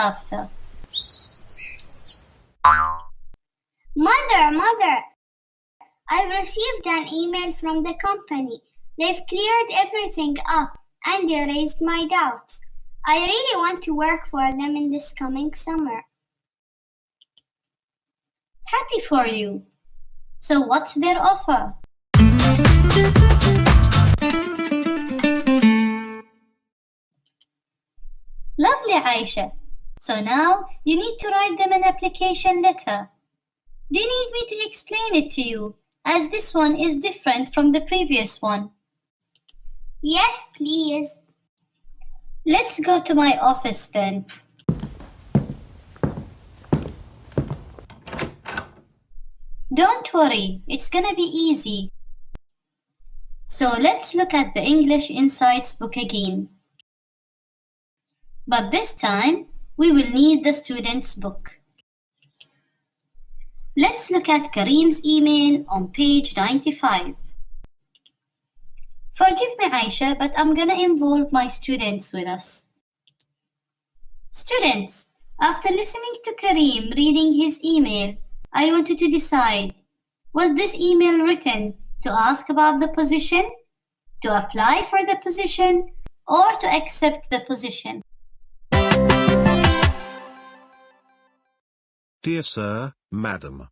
after. Mother, I've received an email from the company. They've cleared everything up and erased my doubts. I really want to work for them in this coming summer. Happy for you. So what's their offer? Lovely, Aisha. So now you need to write them an application letter. Do you need me to explain it to you, as this one is different from the previous one? Yes, please. Let's go to my office then. Don't worry, it's gonna be easy. So let's look at the English Insights book again. But this time, we will need the student's book. Let's look at Kareem's email on page 95. Forgive me, Aisha, but I'm gonna involve my students with us. Students, after listening to Kareem reading his email, I wanted to decide, was this email written to ask about the position, to apply for the position, or to accept the position? Dear Sir, Madam,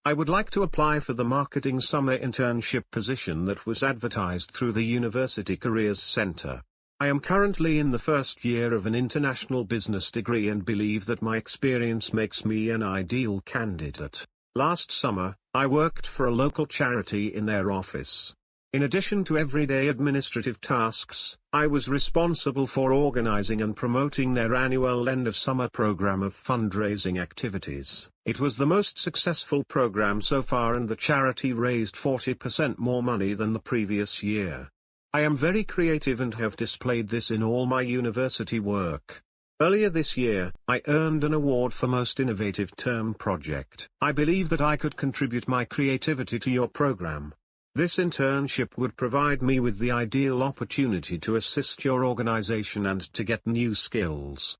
I would like to apply for the Marketing Summer Internship position that was advertised through the University Careers Center. I am currently in the first year of an international business degree and believe that my experience makes me an ideal candidate. Last summer, I worked for a local charity in their office. In addition to everyday administrative tasks, I was responsible for organizing and promoting their annual end-of-summer program of fundraising activities. It was the most successful program so far, and the charity raised 40% more money than the previous year. I am very creative and have displayed this in all my university work. Earlier this year, I earned an award for Most Innovative Term Project. I believe that I could contribute my creativity to your program. This internship would provide me with the ideal opportunity to assist your organization and to get new skills.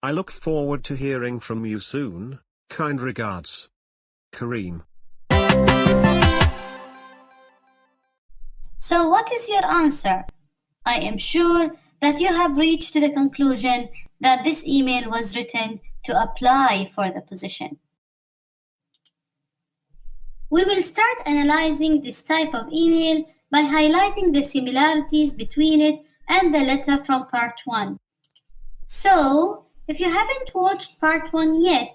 I look forward to hearing from you soon. Kind regards, Kareem. So what is your answer? I am sure that you have reached to the conclusion that this email was written to apply for the position. We will start analyzing this type of email by highlighting the similarities between it and the letter from part 1. So, if you haven't watched part 1 yet,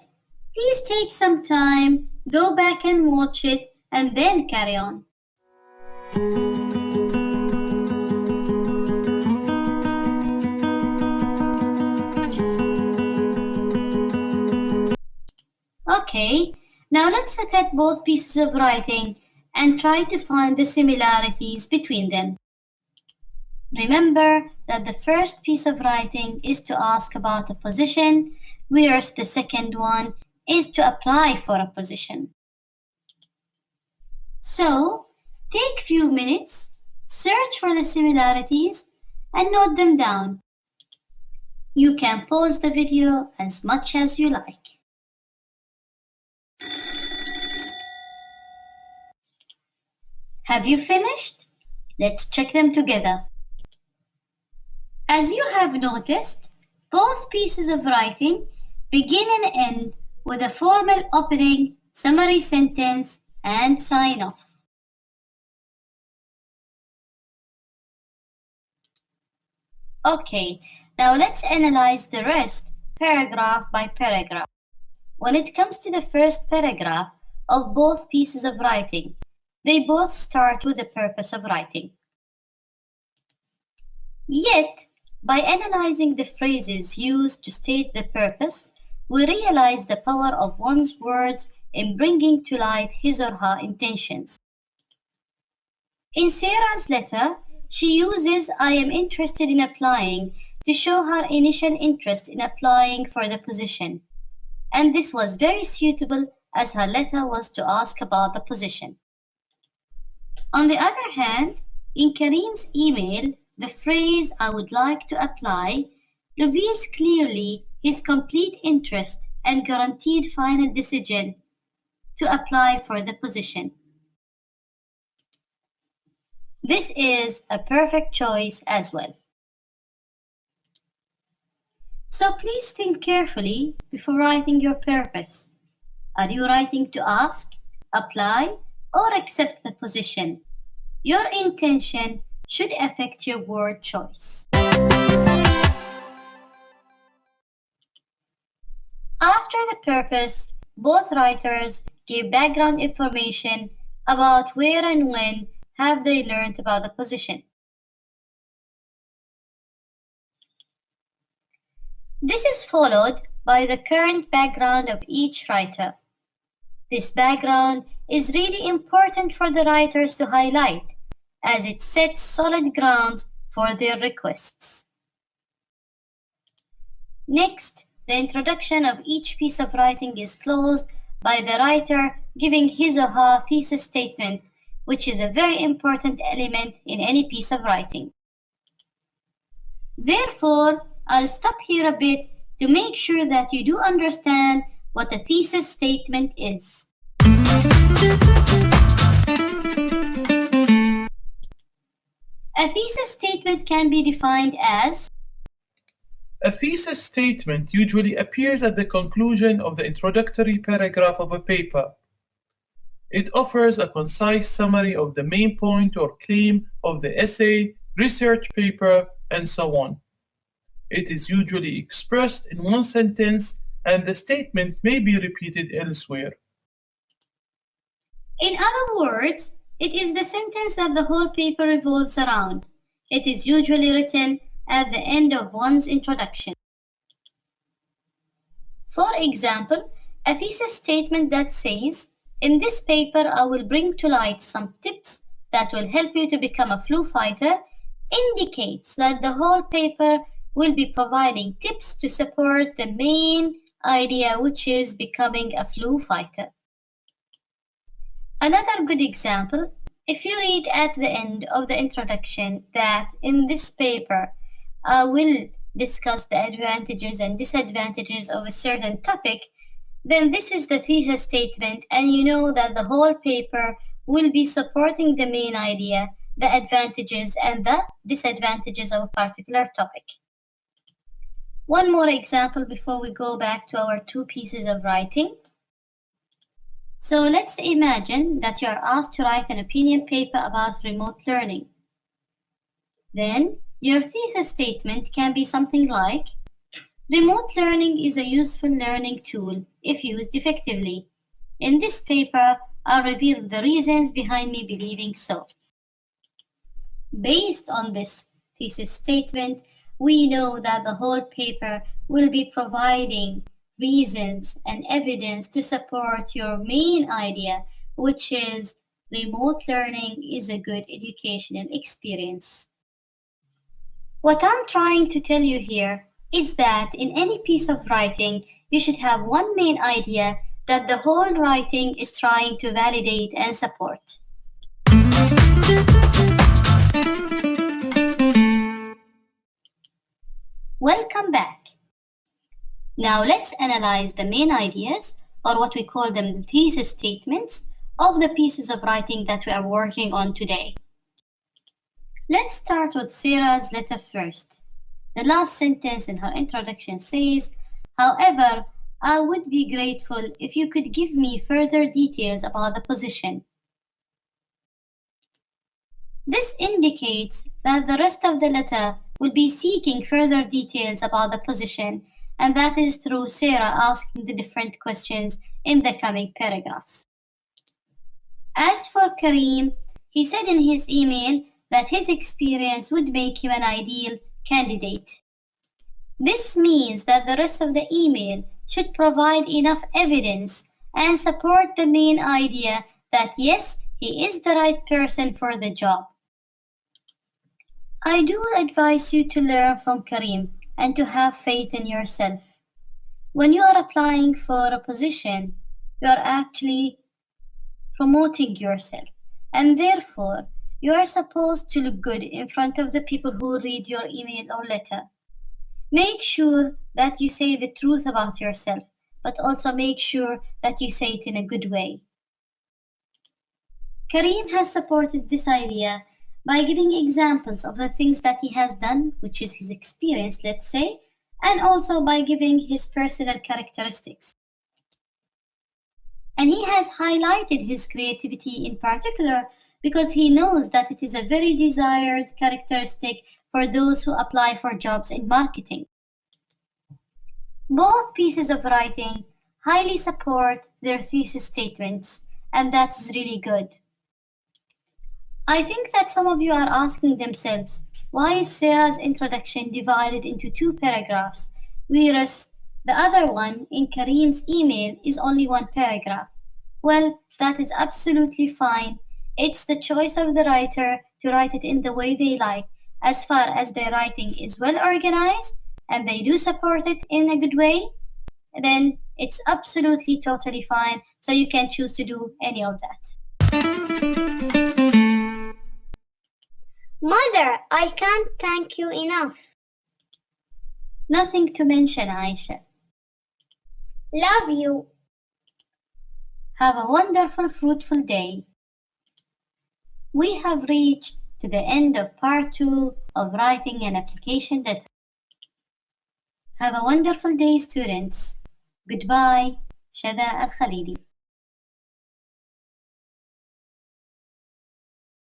please take some time, go back and watch it, and then carry on. Okay, now let's look at both pieces of writing and try to find the similarities between them. Remember that the first piece of writing is to ask about a position, whereas the second one is to apply for a position. So, take a few minutes, search for the similarities, and note them down. You can pause the video as much as you like. Have you finished? Let's check them together. As you have noticed, both pieces of writing begin and end with a formal opening, summary sentence, and sign-off. Okay, now let's analyze the rest paragraph by paragraph. When it comes to the first paragraph of both pieces of writing, they both start with the purpose of writing. Yet, by analyzing the phrases used to state the purpose, we realize the power of one's words in bringing to light his or her intentions. In Sarah's letter, she uses "I am interested in applying" to show her initial interest in applying for the position. And this was very suitable as her letter was to ask about the position. On the other hand, in Kareem's email, the phrase "I would like to apply" reveals clearly his complete interest and guaranteed final decision to apply for the position. This is a perfect choice as well. So please think carefully before writing your purpose. Are you writing to ask, apply, or accept the position? Your intention should affect your word choice. After the purpose, both writers give background information about where and when have they learned about the position. This is followed by the current background of each writer. This background is really important for the writers to highlight, as it sets solid grounds for their requests. Next, the introduction of each piece of writing is closed by the writer giving his or her thesis statement, which is a very important element in any piece of writing. Therefore, I'll stop here a bit to make sure that you do understand what a thesis statement is. A thesis statement can be defined as: a thesis statement usually appears at the conclusion of the introductory paragraph of a paper. It offers a concise summary of the main point or claim of the essay, research paper, and so on. It is usually expressed in one sentence, and the statement may be repeated elsewhere. In other words, it is the sentence that the whole paper revolves around. It is usually written at the end of one's introduction. For example, a thesis statement that says, "In this paper, I will bring to light some tips that will help you to become a flu fighter," indicates that the whole paper will be providing tips to support the main idea, which is becoming a flu fighter. Another good example, if you read at the end of the introduction that in this paper I will discuss the advantages and disadvantages of a certain topic, then this is the thesis statement, and you know that the whole paper will be supporting the main idea, the advantages and the disadvantages of a particular topic. One more example before we go back to our two pieces of writing. So let's imagine that you are asked to write an opinion paper about remote learning. Then your thesis statement can be something like, "Remote learning is a useful learning tool if used effectively. In this paper, I'll reveal the reasons behind me believing so." Based on this thesis statement, we know that the whole paper will be providing reasons and evidence to support your main idea, which is remote learning is a good educational experience. What I'm trying to tell you here is that in any piece of writing, you should have one main idea that the whole writing is trying to validate and support. Welcome back. Now let's analyze the main ideas, or what we call them thesis statements, of the pieces of writing that we are working on today. Let's start with Sarah's letter first. The last sentence in her introduction says, "However, I would be grateful if you could give me further details about the position." This indicates that the rest of the letter will be seeking further details about the position, and that is through Sarah asking the different questions in the coming paragraphs. As for Kareem, he said in his email that his experience would make him an ideal candidate. This means that the rest of the email should provide enough evidence and support the main idea that yes, he is the right person for the job. I do advise you to learn from Kareem and to have faith in yourself. When you are applying for a position, you are actually promoting yourself, and therefore you are supposed to look good in front of the people who read your email or letter. Make sure that you say the truth about yourself, but also make sure that you say it in a good way. Kareem has supported this idea by giving examples of the things that he has done, which is his experience, let's say, and also by giving his personal characteristics. And he has highlighted his creativity in particular because he knows that it is a very desired characteristic for those who apply for jobs in marketing. Both pieces of writing highly support their thesis statements, and that is really good. I think that some of you are asking themselves, why is Sarah's introduction divided into 2 paragraphs, whereas the other one in Kareem's email is only 1 paragraph? Well, that is absolutely fine. It's the choice of the writer to write it in the way they like, as far as their writing is well organized and they do support it in a good way, then it's absolutely totally fine. So you can choose to do any of that. Mother, I can't thank you enough. Nothing to mention, Aisha. Love you. Have a wonderful, fruitful day. We have reached to the end of part 2 of writing an application letter. Have a wonderful day, students. Goodbye. Shada Al-Khalili.